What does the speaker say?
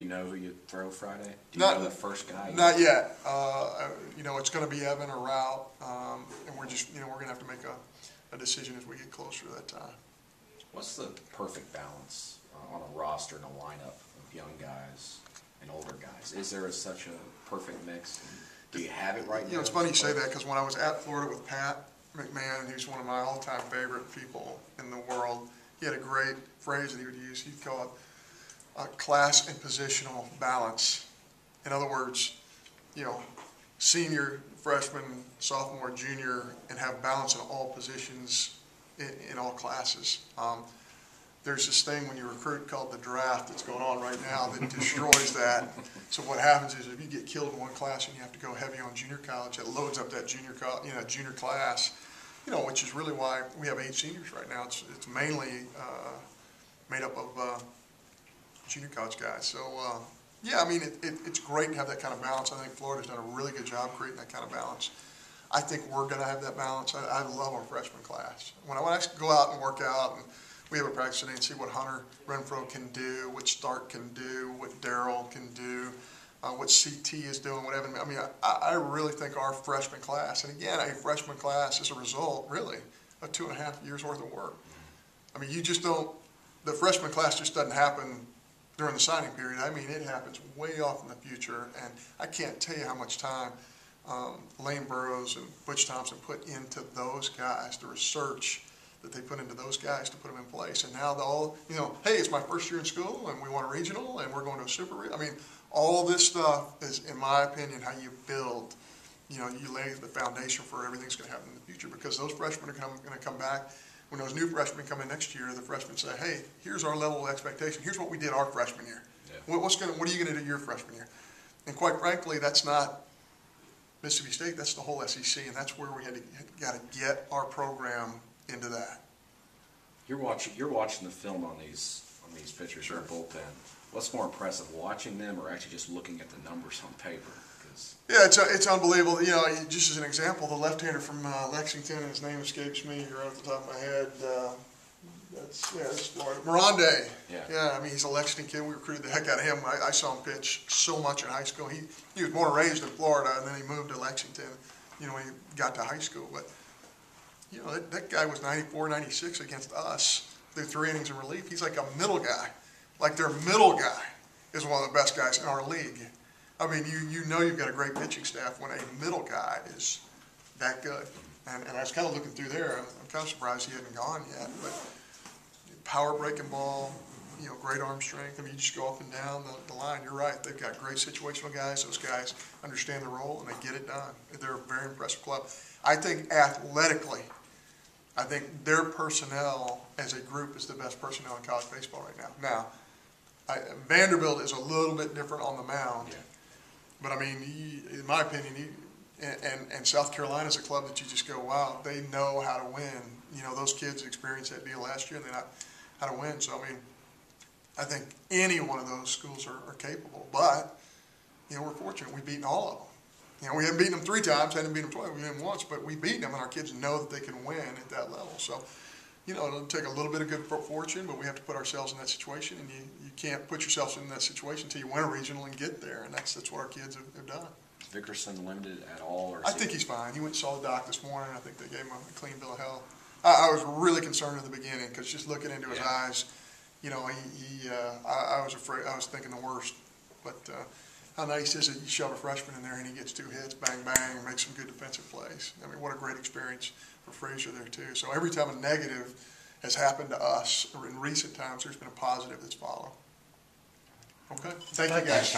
You know who you throw Friday? Do you Not, know the first guy? Not yet. You know, it's going to be Evan or Route, and we're just, we're going to have to make a decision as we get closer to that time. What's the perfect balance on a roster and a lineup of young guys and older guys? Is there such a perfect mix? Do you have it right now? You know, it's funny you say that, because when I was at Florida with Pat McMahon, he's one of my all-time favorite people in the world. He had a great phrase that he would use. He'd call it class and positional balance. In other words, senior, freshman, sophomore, junior, and have balance in all positions in all classes. There's this thing when you recruit called the draft that's going on right now that destroys that. So what happens is if you get killed in one class and you have to go heavy on junior college, it loads up that junior class, which is really why we have 8 seniors right now. It's mainly made up of junior college guys. So, yeah, I mean, it's great to have that kind of balance. I think Florida's done a really good job creating that kind of balance. I think we're going to have that balance. I love our freshman class. When I go out and work out, and we have a practice today and see what Hunter Renfro can do, what Stark can do, what Darryl can do, what CT is doing, whatever. I mean, I really think our freshman class, and again, a freshman class is a result, really, of 2.5 years worth of work. I mean, you just don't, the freshman class just doesn't happen during the signing period. I mean, it happens way off in the future, and I can't tell you how much time Lane Burroughs and Butch Thompson put into those guys, the research that they put into those guys to put them in place. And now all, hey, it's my first year in school, and we want a regional, and we're going to a super regional. I mean, all this stuff is, in my opinion, how you build, you lay the foundation for everything's going to happen in the future, because those freshmen are going to come back. When those new freshmen come in next year, the freshmen say, hey, here's our level of expectation. Here's what we did our freshman year. Yeah. What are you going to do your freshman year? And quite frankly, that's not Mississippi State. That's the whole SEC, and that's where we got to get our program into that. You're watching the film on these pitchers in the bullpen. What's more impressive, watching them or actually just looking at the numbers on paper? Yeah, it's unbelievable. Just as an example, the left-hander from Lexington, and his name escapes me right off the top of my head. That's Florida. Mirande. Yeah. I mean, he's a Lexington kid. We recruited the heck out of him. I saw him pitch so much in high school. He was born and raised in Florida, and then he moved to Lexington, when he got to high school. But, that guy was 94, 96 against us through 3 innings in relief. He's like a middle guy. Like their middle guy is one of the best guys in our league. I mean, you've got a great pitching staff when a middle guy is that good. And I was kind of looking through there. I'm kind of surprised he hadn't gone yet. But power breaking ball, great arm strength. I mean, you just go up and down the line. You're right. They've got great situational guys. Those guys understand the role, and they get it done. They're a very impressive club. I think athletically, their personnel as a group is the best personnel in college baseball right now. Now, Vanderbilt is a little bit different on the mound. Yeah. But, I mean, in my opinion, and South Carolina is a club that you just go, wow, they know how to win. Those kids experienced that deal last year, and they know how to win. So, I mean, I think any one of those schools are capable. But, we're fortunate. We've beaten all of them. We haven't beaten them 3 times, hadn't beaten them twice, we beat them once, but we beat them, and our kids know that they can win at that level. So, it'll take a little bit of good fortune, but we have to put ourselves in that situation, and you can't put yourself in that situation until you win a regional and get there, and that's what our kids have done. Is Vickerson limited at all? Or I think he's fine. He went and saw the doc this morning. I think they gave him a clean bill of health. I was really concerned in the beginning, because just looking into his eyes, I was afraid. I was thinking the worst. But how nice is it you shove a freshman in there and he gets 2 hits, bang, bang, and makes some good defensive plays. I mean, what a great experience for Frazier there, too. So every time a negative has happened to us, or in recent times, there's been a positive that's followed. Okay? Thank you, guys.